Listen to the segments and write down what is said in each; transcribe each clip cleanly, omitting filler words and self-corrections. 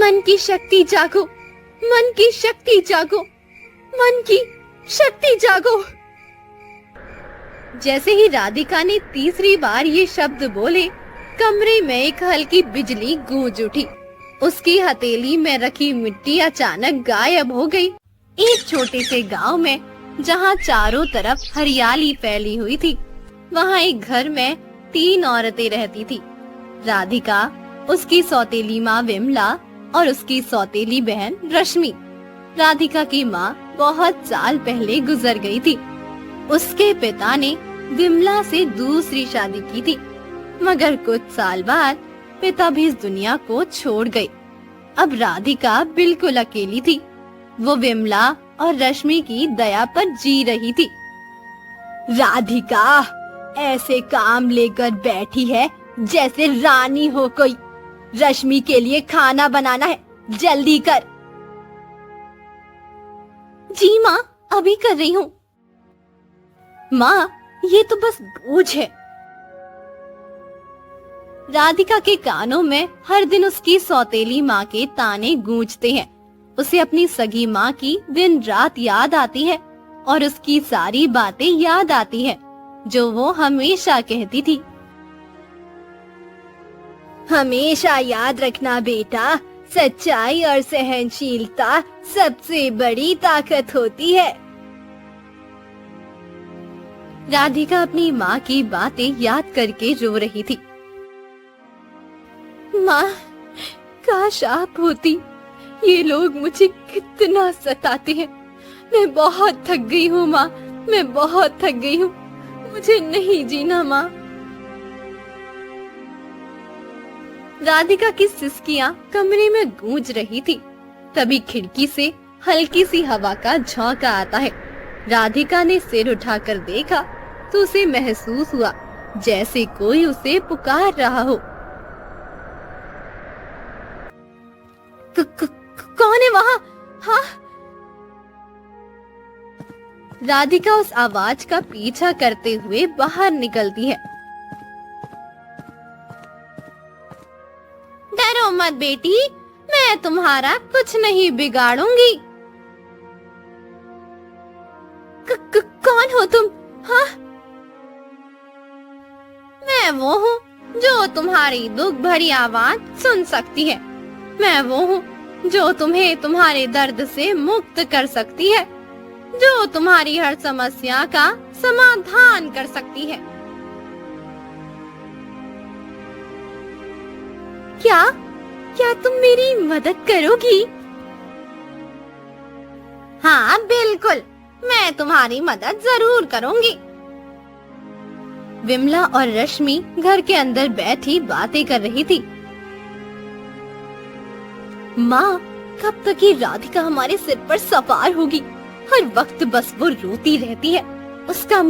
मन की शक्ति जागो, मन की शक्ति जागो, मन की शक्ति जागो। जैसे ही राधिका ने तीसरी बार ये शब्द बोले, कमरे में एक हल्की बिजली गूंज उठी। उसकी हथेली में रखी मिट्टी अचानक गायब हो गई। एक छोटे से गांव में, जहां चारों तरफ हरियाली फैली हुई थी, वहां एक घर में 3 औरतें रहती थी। राधिका, उसकी सौतेली माँ विमला और उसकी सौतेली बहन रश्मि। राधिका की माँ बहुत साल पहले गुजर गई थी। उसके पिता ने विमला से दूसरी शादी की थी, मगर कुछ साल बाद पिता भी इस दुनिया को छोड़ गए। अब राधिका बिल्कुल अकेली थी। वो विमला और रश्मि की दया पर जी रही थी। राधिका ऐसे काम लेकर बैठी है जैसे रानी हो कोई। रश्मि के लिए खाना बनाना है, जल्दी कर। जी माँ, अभी कर रही हूँ। माँ, ये तो बस बोझ है। राधिका के कानों में हर दिन उसकी सौतेली माँ के ताने गूंजते हैं। उसे अपनी सगी माँ की दिन रात याद आती है और उसकी सारी बातें याद आती है जो वो हमेशा कहती थी। हमेशा याद रखना बेटा, सच्चाई और सहनशीलता सबसे बड़ी ताकत होती है। राधिका अपनी माँ की बातें याद करके रो रही थी। माँ, काश आप होती। ये लोग मुझे कितना सताते हैं। मैं बहुत थक गई हूँ माँ, मैं बहुत थक गई हूँ। मुझे नहीं जीना माँ। राधिका की सिसकियाँ कमरे में गूंज रही थी। तभी खिड़की से हल्की सी हवा का झोंका आता है। राधिका ने सिर उठाकर देखा तो उसे महसूस हुआ जैसे कोई उसे पुकार रहा हो। कौन है वहाँ? हाँ? राधिका उस आवाज का पीछा करते हुए बाहर निकलती है। डरो मत बेटी, मैं तुम्हारा कुछ नहीं बिगाड़ूंगी। कौन हो तुम? हाँ? मैं वो हूँ जो तुम्हारी दुख भरी आवाज सुन सकती है। मैं वो हूँ जो तुम्हें तुम्हारे दर्द से मुक्त कर सकती है, जो तुम्हारी हर समस्या का समाधान कर सकती है। क्या तुम मेरी मदद करोगी? हाँ बिल्कुल, मैं तुम्हारी मदद जरूर करूंगी। विमला और रश्मि घर के अंदर बैठी बातें कर रही थी। माँ, कब तक ये राधिका हमारे सिर पर सवार होगी? हर वक्त बस वो रोती रहती है। उसका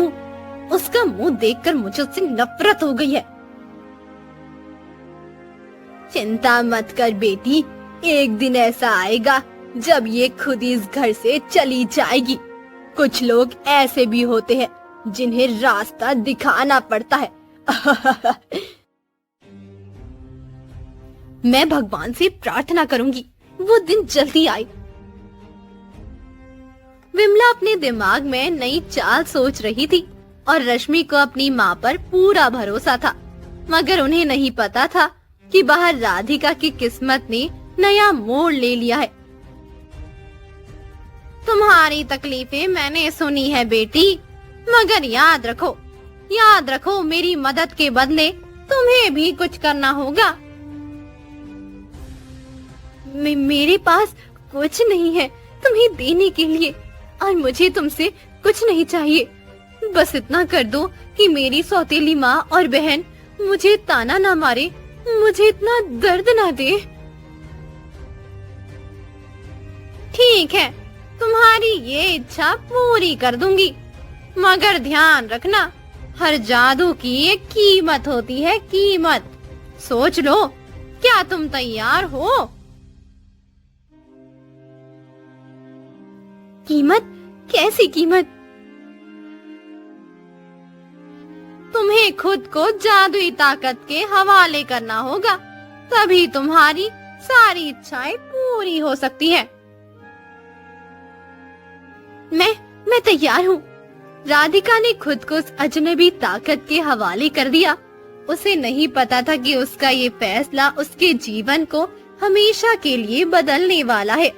मुंह देखकर मुझे उससे नफरत हो गई है। चिंता मत कर बेटी, एक दिन ऐसा आएगा जब ये खुद इस घर से चली जाएगी। कुछ लोग ऐसे भी होते हैं जिन्हें रास्ता दिखाना पड़ता है। मैं भगवान से प्रार्थना करूंगी वो दिन जल्दी आए। विमला अपने दिमाग में नई चाल सोच रही थी और रश्मि को अपनी माँ पर पूरा भरोसा था, मगर उन्हें नहीं पता था कि बाहर राधिका की किस्मत ने नया मोड़ ले लिया है। तुम्हारी तकलीफें मैंने सुनी है बेटी, मगर याद रखो मेरी मदद के बदले तुम्हें भी कुछ करना होगा। मेरे पास कुछ नहीं है तुम्हें देने के लिए, और मुझे तुमसे कुछ नहीं चाहिए। बस इतना कर दो कि मेरी सौतेली माँ और बहन मुझे ताना ना मारे, मुझे इतना दर्द ना दे। ठीक है, तुम्हारी ये इच्छा पूरी कर दूंगी, मगर ध्यान रखना, हर जादू की एक कीमत होती है, कीमत। सोच लो, क्या तुम तैयार हो? कीमत? कैसी कीमत? तुम्हें खुद को जादुई ताकत के हवाले करना होगा, तभी तुम्हारी सारी इच्छाएं पूरी हो सकती हैं। मैं तैयार हूँ। राधिका ने खुद को उस अजनबी ताकत के हवाले कर दिया। उसे नहीं पता था कि उसका ये फैसला उसके जीवन को हमेशा के लिए बदलने वाला है।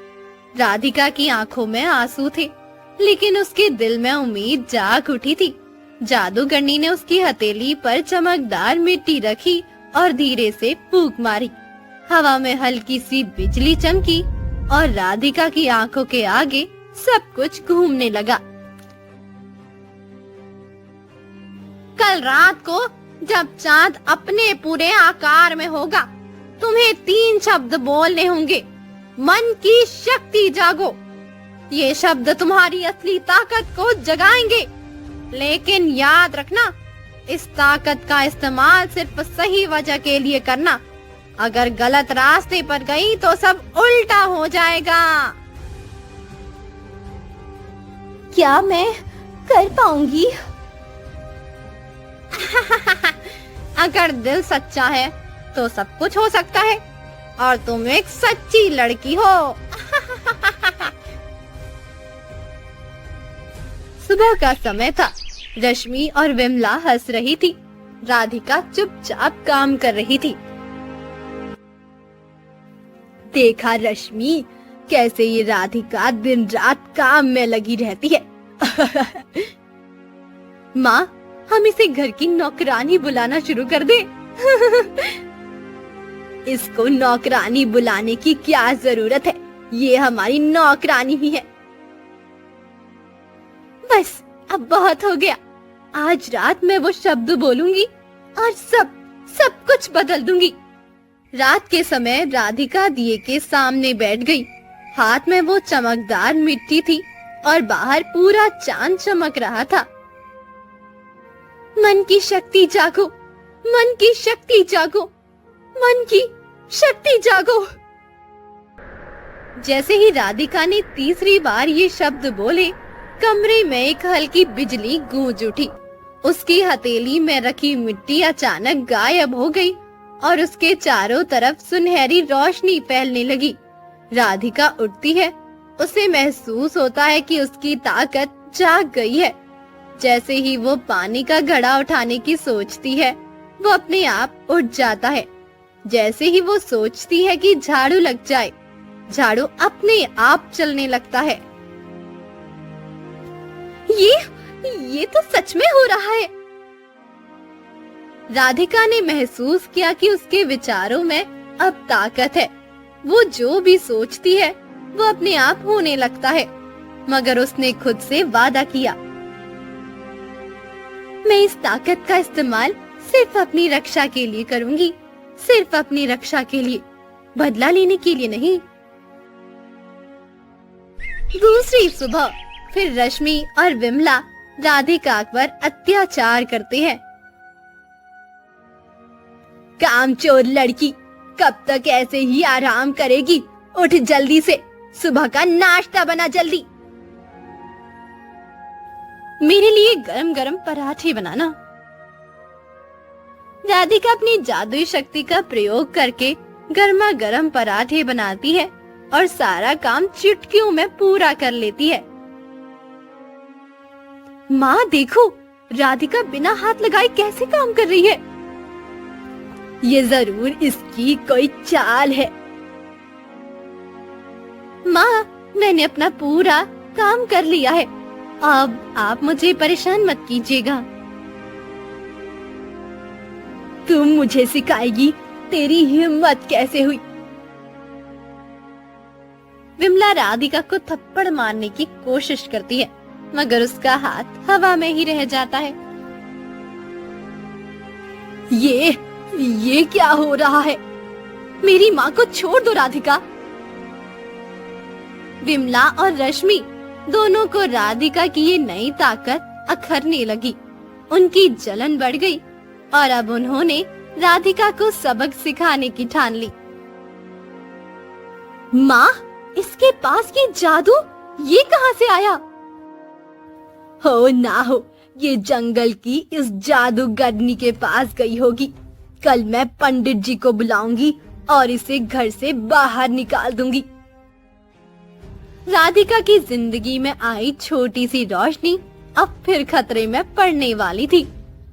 राधिका की आंखों में आंसू थे, लेकिन उसके दिल में उम्मीद जाग उठी थी। जादूगरनी ने उसकी हथेली पर चमकदार मिट्टी रखी और धीरे से फूंक मारी। हवा में हल्की सी बिजली चमकी और राधिका की आंखों के आगे सब कुछ घूमने लगा। कल रात को जब चांद अपने पूरे आकार में होगा, तुम्हें 3 शब्द बोलने होंगे। मन की शक्ति जागो। ये शब्द तुम्हारी असली ताकत को जगाएंगे, लेकिन याद रखना, इस ताकत का इस्तेमाल सिर्फ सही वजह के लिए करना। अगर गलत रास्ते पर गई तो सब उल्टा हो जाएगा। क्या मैं कर पाऊंगी? अगर दिल सच्चा है तो सब कुछ हो सकता है, और तुम एक सच्ची लड़की हो। सुबह का समय था। रश्मि और विमला हंस रही थी। राधिका चुपचाप काम कर रही थी। देखा रश्मि, कैसे ये राधिका दिन रात काम में लगी रहती है। माँ, हम इसे घर की नौकरानी बुलाना शुरू कर दे। इसको नौकरानी बुलाने की क्या जरूरत है? ये हमारी नौकरानी ही है। बस अब बहुत हो गया। आज रात मैं वो शब्द बोलूंगी और सब कुछ बदल दूंगी। रात के समय राधिका दिए के सामने बैठ गई। हाथ में वो चमकदार मिट्टी थी और बाहर पूरा चांद चमक रहा था। मन की शक्ति जागो, मन की शक्ति जागो, मन की शक्ति जागो। जैसे ही राधिका ने तीसरी बार ये शब्द बोले, कमरे में एक हल्की बिजली गूंज उठी। उसकी हथेली में रखी मिट्टी अचानक गायब हो गई और उसके चारों तरफ सुनहरी रोशनी फैलने लगी। राधिका उठती है। उसे महसूस होता है कि उसकी ताकत जाग गई है। जैसे ही वो पानी का घड़ा उठाने की सोचती है, वो अपने आप उठ जाता है। जैसे ही वो सोचती है कि झाड़ू लग जाए, झाड़ू अपने आप चलने लगता है। ये तो सच में हो रहा है। राधिका ने महसूस किया कि उसके विचारों में अब ताकत है। वो जो भी सोचती है वो अपने आप होने लगता है। मगर उसने खुद से वादा किया, मैं इस ताकत का इस्तेमाल सिर्फ अपनी रक्षा के लिए करूंगी, सिर्फ अपनी रक्षा के लिए, बदला लेने के लिए नहीं। दूसरी सुबह फिर रश्मि और विमला राधिका पर अत्याचार करते हैं। कामचोर लड़की, कब तक ऐसे ही आराम करेगी? उठ जल्दी से, सुबह का नाश्ता बना जल्दी। मेरे लिए गरम गरम पराठे बनाना। राधिका अपनी जादुई शक्ति का प्रयोग करके गर्मा गर्म पराठे बनाती है और सारा काम चुटकियों में पूरा कर लेती है। माँ देखो, राधिका बिना हाथ लगाए कैसे काम कर रही है। ये जरूर इसकी कोई चाल है। माँ, मैंने अपना पूरा काम कर लिया है। अब आप मुझे परेशान मत कीजिएगा। तुम मुझे सिखाएगी? तेरी हिम्मत कैसे हुई? विमला राधिका को थप्पड़ मारने की कोशिश करती है, मगर उसका हाथ हवा में ही रह जाता है। ये क्या हो रहा है? मेरी माँ को छोड़ दो राधिका। विमला और रश्मि दोनों को राधिका की ये नई ताकत अखरने लगी। उनकी जलन बढ़ गई और अब उन्होंने राधिका को सबक सिखाने की ठान ली। माँ, इसके पास ये जादू ये कहाँ से आया? हो ना हो, ये जंगल की इस जादूगरनी के पास गई होगी। कल मैं पंडित जी को बुलाऊंगी और इसे घर से बाहर निकाल दूंगी। राधिका की जिंदगी में आई छोटी सी रोशनी अब फिर खतरे में पड़ने वाली थी।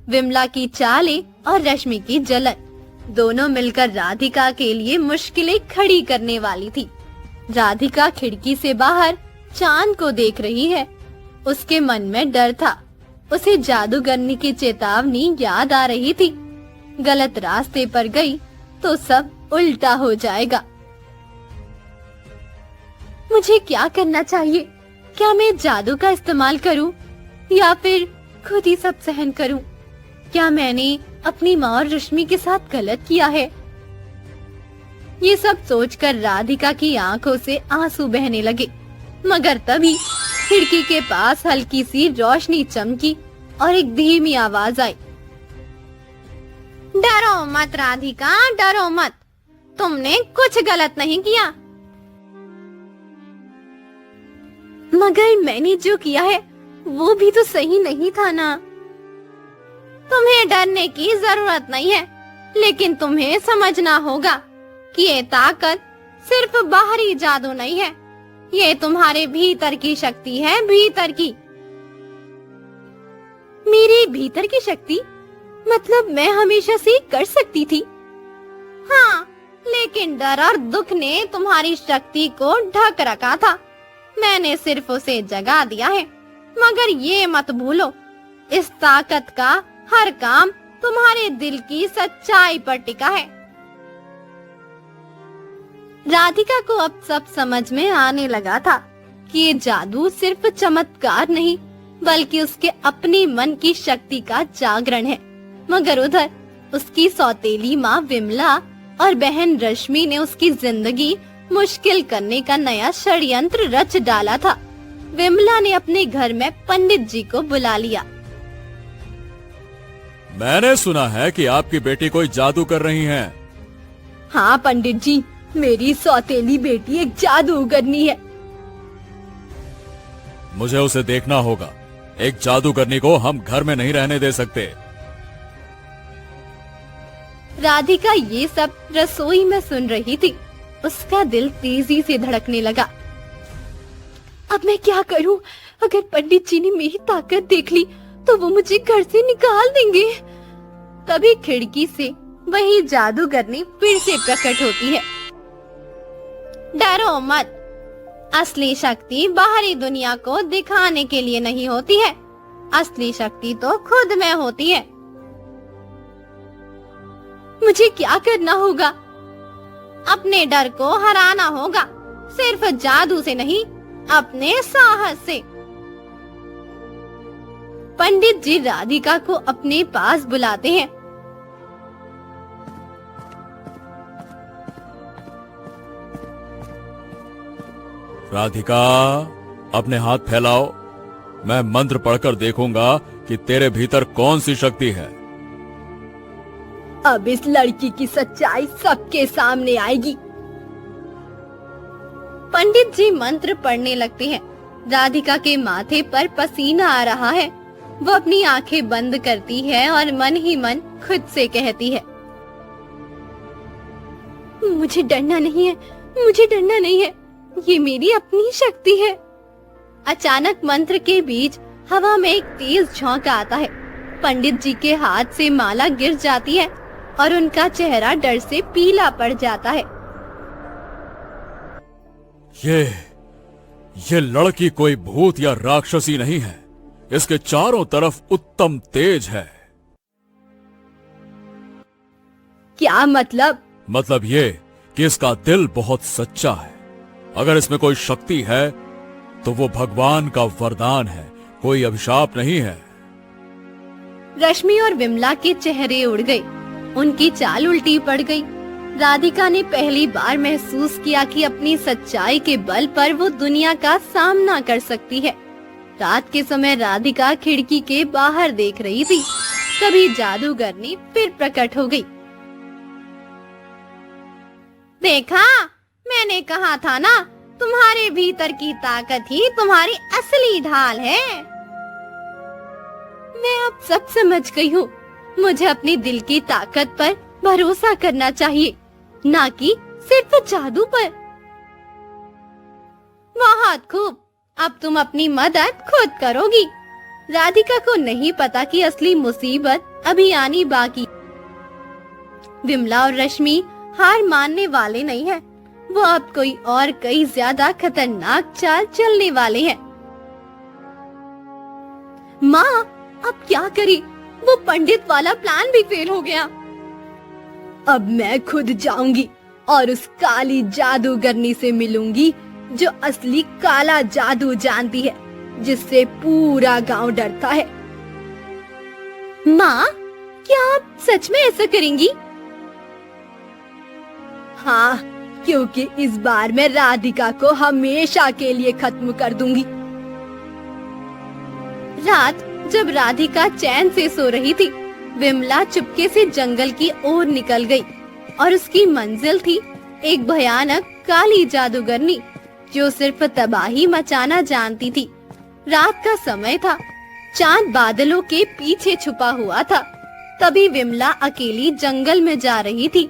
विमला की चालें और रश्मि की जलन दोनों मिलकर राधिका के लिए मुश्किलें खड़ी करने वाली थी। राधिका खिड़की से बाहर चांद को देख रही है। उसके मन में डर था। उसे जादूगरनी की चेतावनी याद आ रही थी। गलत रास्ते पर गई तो सब उल्टा हो जाएगा। मुझे क्या करना चाहिए? क्या मैं जादू का इस्तेमाल करूं या फिर खुद ही सब सहन करूं? क्या मैंने अपनी माँ और रश्मि के साथ गलत किया है? ये सब सोचकर राधिका की आंखों से आंसू बहने लगे। मगर तभी खिड़की के पास हल्की सी रोशनी चमकी और एक धीमी आवाज आई। डरो मत राधिका, डरो मत। तुमने कुछ गलत नहीं किया। मगर मैंने जो किया है वो भी तो सही नहीं था ना। तुम्हें डरने की जरूरत नहीं है, लेकिन तुम्हें समझना होगा कि ये ताकत सिर्फ बाहरी जादू नहीं है, ये तुम्हारे भीतर की शक्ति है, भीतर की। मेरे भीतर की शक्ति? मतलब मैं हमेशा से कर सकती थी। हाँ, लेकिन डर और दुख ने तुम्हारी शक्ति को ढक रखा था। मैंने सिर्फ उसे जगा दिया है। मगर ये मत भूलो, इस ताकत का हर काम तुम्हारे दिल की सच्चाई पर टिका है। राधिका को अब सब समझ में आने लगा था कि ये जादू सिर्फ चमत्कार नहीं, बल्कि उसके अपने मन की शक्ति का जागरण है। मगर उधर उसकी सौतेली माँ विमला और बहन रश्मि ने उसकी जिंदगी मुश्किल करने का नया षड्यंत्र रच डाला था। विमला ने अपने घर में पंडित जी को बुला लिया। मैंने सुना है कि आपकी बेटी कोई जादू कर रही है। हाँ पंडित जी, मेरी सौतेली बेटी एक जादूगरनी है। मुझे उसे देखना होगा। एक जादूगरनी को हम घर में नहीं रहने दे सकते। राधिका ये सब रसोई में सुन रही थी। उसका दिल तेजी से धड़कने लगा। अब मैं क्या करूं? अगर पंडित जी ने मेरी ताकत देख ली तो वो मुझे घर से निकाल देंगे। तभी खिड़की से वही जादूगरनी फिर से प्रकट होती है। डरो मत। असली शक्ति बाहरी दुनिया को दिखाने के लिए नहीं होती है। असली शक्ति तो खुद में होती है। मुझे क्या करना होगा? अपने डर को हराना होगा, सिर्फ जादू से नहीं, अपने साहस से। पंडित जी राधिका को अपने पास बुलाते हैं। राधिका, अपने हाथ फैलाओ। मैं मंत्र पढ़कर देखूंगा कि तेरे भीतर कौन सी शक्ति है। अब इस लड़की की सच्चाई सबके सामने आएगी। पंडित जी मंत्र पढ़ने लगते हैं। राधिका के माथे पर पसीना आ रहा है। वो अपनी आंखें बंद करती है और मन ही मन खुद से कहती है, मुझे डरना नहीं है, मुझे डरना नहीं है, ये मेरी अपनी शक्ति है। अचानक मंत्र के बीच हवा में एक तेज झोंका आता है। पंडित जी के हाथ से माला गिर जाती है और उनका चेहरा डर से पीला पड़ जाता है। ये लड़की कोई भूत या राक्षसी नहीं है। इसके चारों तरफ उत्तम तेज है। क्या मतलब? मतलब ये कि इसका दिल बहुत सच्चा है। अगर इसमें कोई शक्ति है तो वो भगवान का वरदान है, कोई अभिशाप नहीं है। रश्मि और विमला के चेहरे उड़ गए। उनकी चाल उल्टी पड़ गई। राधिका ने पहली बार महसूस किया कि अपनी सच्चाई के बल पर वो दुनिया का सामना कर सकती है। रात के समय राधिका खिड़की के बाहर देख रही थी। तभी जादूगरनी फिर प्रकट हो गई। देखा, मैंने कहा था ना, तुम्हारे भीतर की ताकत ही तुम्हारी असली ढाल है। मैं अब सब समझ गई हूँ। मुझे अपने दिल की ताकत पर भरोसा करना चाहिए। ना कि सिर्फ जादू पर। बहुत खूब, अब तुम अपनी मदद खुद करोगी। राधिका को नहीं पता कि असली मुसीबत अभी आनी बाकी। विमला और रश्मि हार मानने वाले नहीं हैं। वो अब कोई और कई ज्यादा खतरनाक चाल चलने वाले हैं। माँ, अब क्या करें? वो पंडित वाला प्लान भी फेल हो गया। अब मैं खुद जाऊंगी और उस काली जादूगरनी से मिलूंगी जो असली काला जादू जानती है, जिससे पूरा गांव डरता है। माँ, क्या आप सच में ऐसा करेंगी? हाँ, क्योंकि इस बार मैं राधिका को हमेशा के लिए खत्म कर दूंगी। रात जब राधिका चैन से सो रही थी, विमला चुपके से जंगल की ओर निकल गई और उसकी मंजिल थी एक भयानक काली जादूगरनी जो सिर्फ तबाही मचाना जानती थी। रात का समय था, चांद बादलों के पीछे छुपा हुआ था। तभी विमला अकेली जंगल में जा रही थी।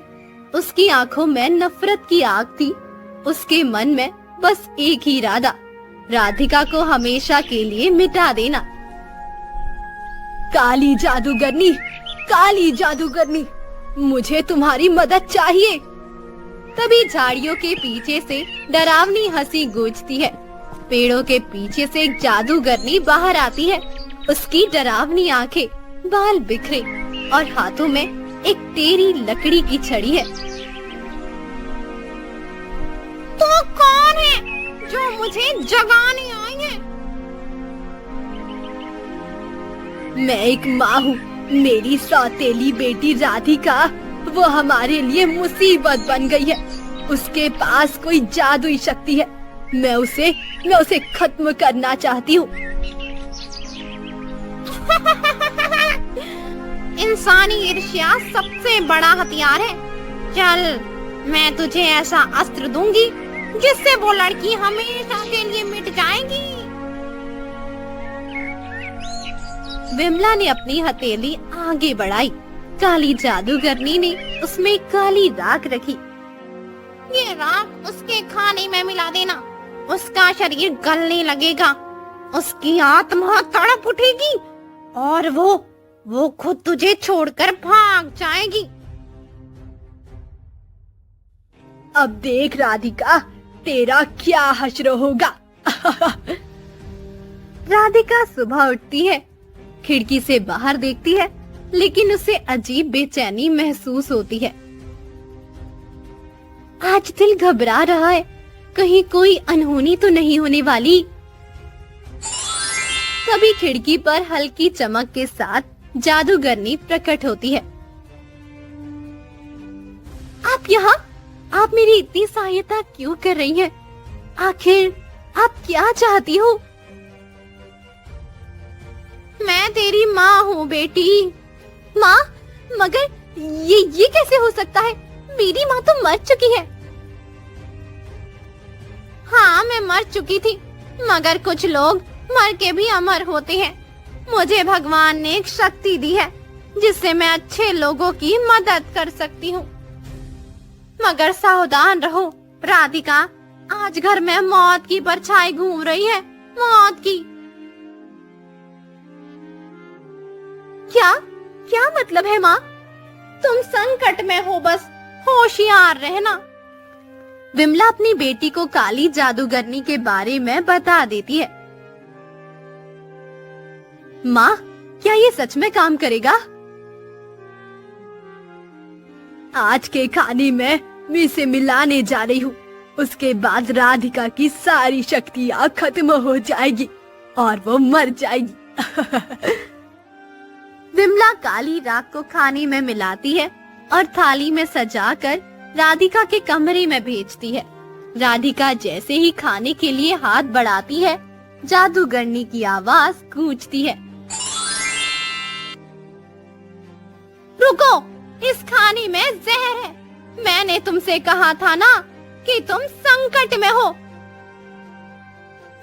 उसकी आंखों में नफरत की आग थी। उसके मन में बस एक ही इरादा, राधिका को हमेशा के लिए मिटा देना। काली जादूगरनी, काली जादूगरनी, मुझे तुम्हारी मदद चाहिए। तभी झाड़ियों के पीछे से डरावनी हंसी गूंजती है। पेड़ों के पीछे से एक जादूगरनी बाहर आती है। उसकी डरावनी आंखें, बाल बिखरे और हाथों में एक टेढ़ी लकड़ी की छड़ी है। तो कौन है जो मुझे जगाने आई है? मैं एक माँ हूँ। मेरी सौतेली बेटी राधिका, वो हमारे लिए मुसीबत बन गई है। उसके पास कोई जादुई शक्ति है। मैं उसे खत्म करना चाहती हूँ। इंसानी ईर्ष्या सबसे बड़ा हथियार है। चल, मैं तुझे ऐसा अस्त्र दूंगी जिससे वो लड़की हमेशा के लिए मिट जाएगी। विमला ने अपनी हथेली आगे बढ़ाई। काली जादूगरनी ने उसमें काली राख रखी। ये राख उसके खाने में मिला देना। उसका शरीर गलने लगेगा, उसकी आत्मा तड़प उठेगी और वो खुद तुझे छोड़कर भाग जाएगी। अब देख राधिका, तेरा क्या हश्र होगा। राधिका सुबह उठती है, खिड़की से बाहर देखती है, लेकिन उसे अजीब बेचैनी महसूस होती है। आज दिल घबरा रहा है, कहीं कोई अनहोनी तो नहीं होने वाली। तभी खिड़की पर हल्की चमक के साथ जादूगरनी प्रकट होती है। आप यहाँ? आप मेरी इतनी सहायता क्यों कर रही हैं? आखिर आप क्या चाहती हो? मैं तेरी माँ हूँ बेटी। माँ? मगर ये कैसे हो सकता है? मेरी माँ तो मर चुकी है। हाँ, मैं मर चुकी थी, मगर कुछ लोग मर के भी अमर होते हैं। मुझे भगवान ने एक शक्ति दी है जिससे मैं अच्छे लोगों की मदद कर सकती हूँ। मगर सावधान रहो राधिका, आज घर में मौत की परछाई घूम रही है। मौत की। क्या मतलब है माँ? तुम संकट में हो, बस होशियार रहना। विमला अपनी बेटी को काली जादूगरनी के बारे में बता देती है। माँ, क्या ये सच में काम करेगा? आज के खाने में मैं इसे मिलाने जा रही हूँ। उसके बाद राधिका की सारी शक्तियाँ खत्म हो जाएगी और वो मर जाएगी। विमला काली राख को खाने में मिलाती है और थाली में सजाकर राधिका के कमरे में भेजती है। राधिका जैसे ही खाने के लिए हाथ बढ़ाती है, जादूगरनी की आवाज गूंजती है। रुको, इस खाने में जहर है। मैंने तुमसे कहा था ना कि तुम संकट में हो।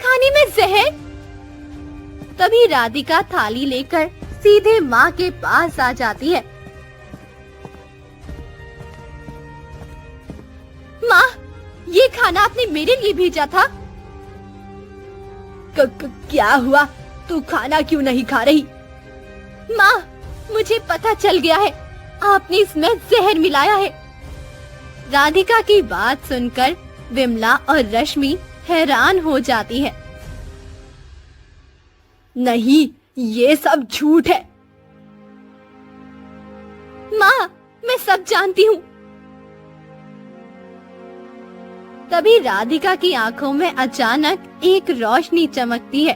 खाने में जहर? तभी राधिका थाली लेकर सीधे माँ के पास आ जाती है। माँ, ये खाना आपने मेरे लिए भेजा था। क्या हुआ? तू खाना क्यों नहीं खा रही? माँ, मुझे पता चल गया है, आपने इसमें जहर मिलाया है। राधिका की बात सुनकर विमला और रश्मि हैरान हो जाती है। नहीं, ये सब झूठ है। माँ, मैं सब जानती हूँ। तभी राधिका की आंखों में अचानक एक रोशनी चमकती है।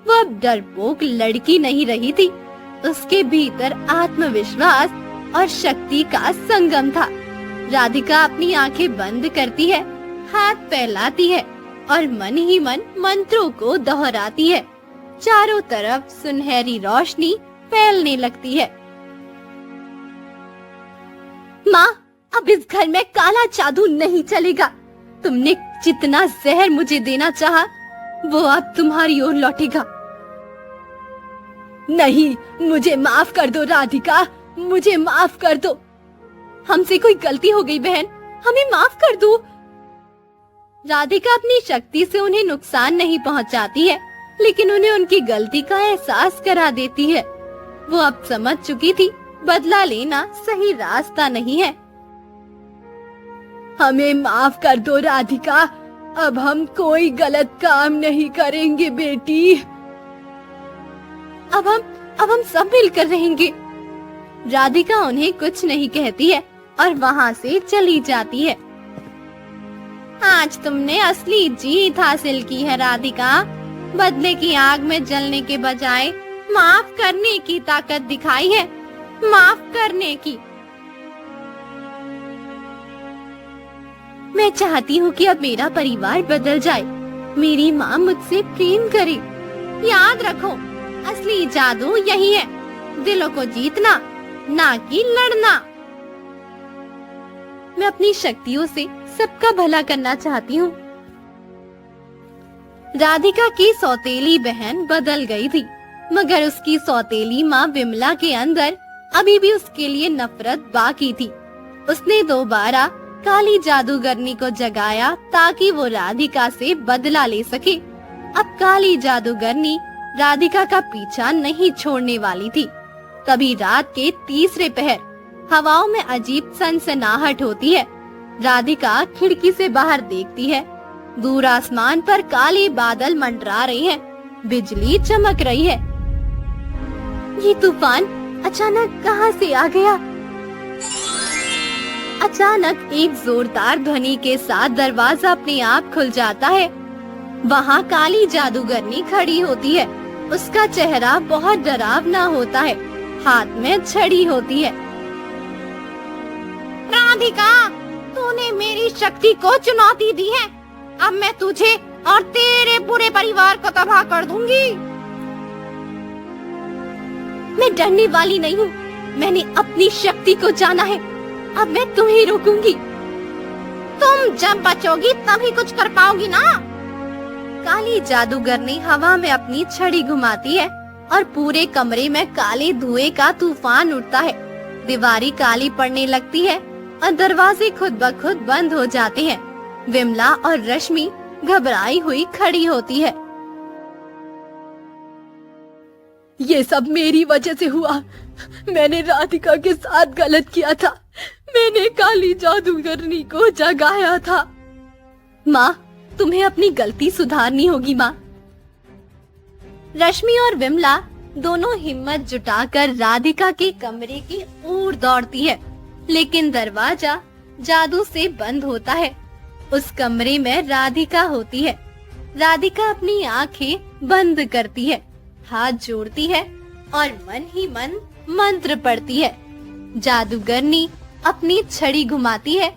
वो अब डरपोक लड़की नहीं रही थी, उसके भीतर आत्मविश्वास और शक्ति का संगम था। राधिका अपनी आंखें बंद करती है, हाथ फैलाती है और मन ही मन मंत्रों को दोहराती है। चारों तरफ सुनहरी रोशनी फैलने लगती है। माँ, अब इस घर में काला जादू नहीं चलेगा। तुमने जितना जहर मुझे देना चाहा, वो अब तुम्हारी ओर लौटेगा। नहीं, मुझे माफ कर दो राधिका, मुझे माफ कर दो। हमसे कोई गलती हो गई बहन, हमें माफ कर दो। राधिका अपनी शक्ति से उन्हें नुकसान नहीं पहुंचाती है, लेकिन उन्हें उनकी गलती का एहसास करा देती है। वो अब समझ चुकी थी, बदला लेना सही रास्ता नहीं है। हमें माफ कर दो राधिका, अब हम कोई गलत काम नहीं करेंगे बेटी। अब हम सब मिलकर रहेंगे। राधिका उन्हें कुछ नहीं कहती है और वहाँ से चली जाती है। आज तुमने असली जीत हासिल की है राधिका। बदले की आग में जलने के बजाय माफ करने की ताकत दिखाई है, माफ करने की। मैं चाहती हूँ कि अब मेरा परिवार बदल जाए, मेरी माँ मुझसे प्रेम करे। याद रखो, असली जादू यही है, दिलों को जीतना, ना कि लड़ना। मैं अपनी शक्तियों से सबका भला करना चाहती हूँ। राधिका की सौतेली बहन बदल गई थी, मगर उसकी सौतेली माँ विमला के अंदर अभी भी उसके लिए नफरत बाकी थी। उसने दोबारा काली जादूगरनी को जगाया ताकि वो राधिका से बदला ले सके। अब काली जादूगरनी राधिका का पीछा नहीं छोड़ने वाली थी। तभी रात के तीसरे पहर हवाओं में अजीब सनसनाहट होती है। राधिका खिड़की से बाहर देखती है। दूर आसमान पर काले बादल मंडरा रहे हैं, बिजली चमक रही है। ये तूफान अचानक कहाँ से आ गया? अचानक एक जोरदार ध्वनि के साथ दरवाजा अपने आप खुल जाता है। वहाँ काली जादूगरनी खड़ी होती है। उसका चेहरा बहुत डरावना होता है, हाथ में छड़ी होती है। राधिका, तूने मेरी शक्ति को चुनौती दी है। अब मैं तुझे और तेरे पूरे परिवार को तबाह कर दूंगी। मैं डरने वाली नहीं हूँ, मैंने अपनी शक्ति को जाना है। अब मैं तुम्हें रोकूंगी। तुम जब बचोगी तभी कुछ कर पाओगी ना। काली जादूगरनी हवा में अपनी छड़ी घुमाती है और पूरे कमरे में काले धुएं का तूफान उठता है। दीवारें काली पड़ने लगती है और दरवाजे खुद ब खुद बंद हो जाते हैं। विमला और रश्मि घबराई हुई खड़ी होती है। ये सब मेरी वजह से हुआ। मैंने राधिका के साथ गलत किया था। मैंने काली जादूगरनी को जगाया था। माँ, तुम्हें अपनी गलती सुधारनी होगी माँ। रश्मि और विमला दोनों हिम्मत जुटाकर राधिका के कमरे की ओर दौड़ती है, लेकिन दरवाजा जादू से बंद होता है। उस कमरे में राधिका होती है। राधिका अपनी आंखें बंद करती है, हाथ जोड़ती है और मन ही मन मंत्र पढ़ती है। जादूगरनी अपनी छड़ी घुमाती है,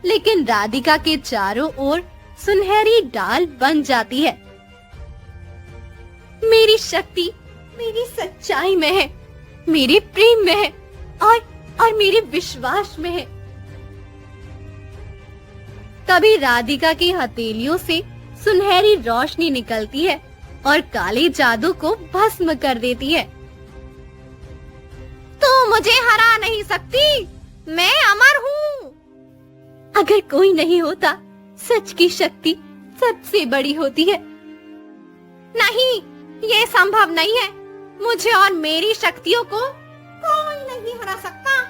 लेकिन राधिका के चारों ओर सुनहरी डाल बन जाती है। मेरी शक्ति मेरी सच्चाई में है, मेरे प्रेम में है और मेरे विश्वास में है। तभी राधिका की हथेलियों से सुनहरी रोशनी निकलती है और काले जादू को भस्म कर देती है। तू मुझे हरा नहीं सकती, मैं अमर हूँ। अगर कोई नहीं होता, सच की शक्ति सबसे बड़ी होती है। नहीं, ये संभव नहीं है। मुझे और मेरी शक्तियों को कोई नहीं हरा सकता,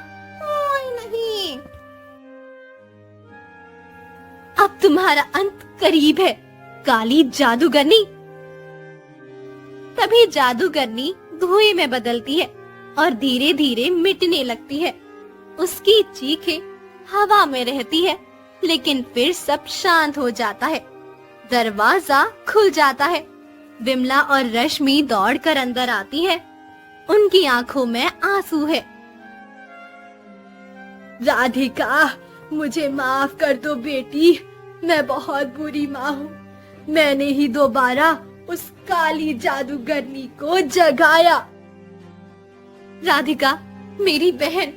कोई नहीं। अब तुम्हारा अंत करीब है, काली जादूगरनी। तभी जादूगरनी धुएं में बदलती है और धीरे धीरे मिटने लगती है। उसकी चीखें हवा में रहती है, लेकिन फिर सब शांत हो जाता है। दरवाजा खुल जाता है। विमला और रश्मि दौड़कर अंदर आती है। उनकी आंखों में आंसू है। राधिका, मुझे माफ कर दो बेटी, मैं बहुत बुरी माँ हूँ। मैंने ही दोबारा उस काली जादूगरनी को जगाया। राधिका, मेरी बहन,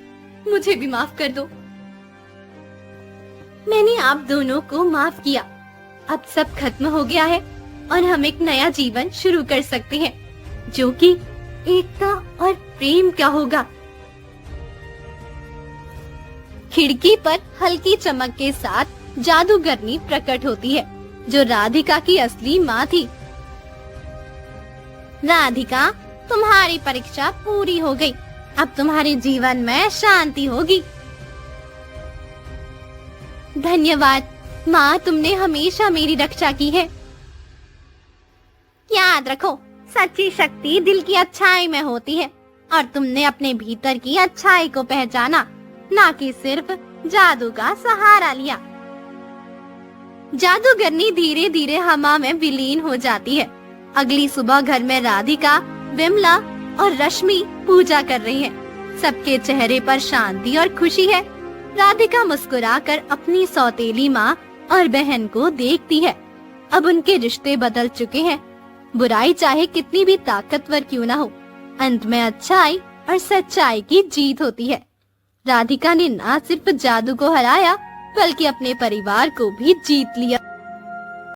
मुझे भी माफ कर दो। मैंने आप दोनों को माफ किया। अब सब खत्म हो गया है और हम एक नया जीवन शुरू कर सकते हैं, जो कि एकता और प्रेम का होगा। खिड़की पर हल्की चमक के साथ जादूगरनी प्रकट होती है, जो राधिका की असली माँ थी। राधिका, तुम्हारी परीक्षा पूरी हो गई। अब तुम्हारे जीवन में शांति होगी। धन्यवाद माँ, तुमने हमेशा मेरी रक्षा की है। याद रखो, सच्ची शक्ति दिल की अच्छाई में होती है और तुमने अपने भीतर की अच्छाई को पहचाना, ना कि सिर्फ जादू का सहारा लिया। जादूगरनी धीरे धीरे हवा में विलीन हो जाती है। अगली सुबह घर में राधिका, विमला और रश्मि पूजा कर रही हैं। सबके चेहरे पर शांति और खुशी है। राधिका मुस्कुराकर अपनी सौतेली माँ और बहन को देखती है। अब उनके रिश्ते बदल चुके हैं। बुराई चाहे कितनी भी ताकतवर क्यों ना हो, अंत में अच्छाई और सच्चाई की जीत होती है। राधिका ने न सिर्फ जादू को हराया, बल्कि अपने परिवार को भी जीत लिया।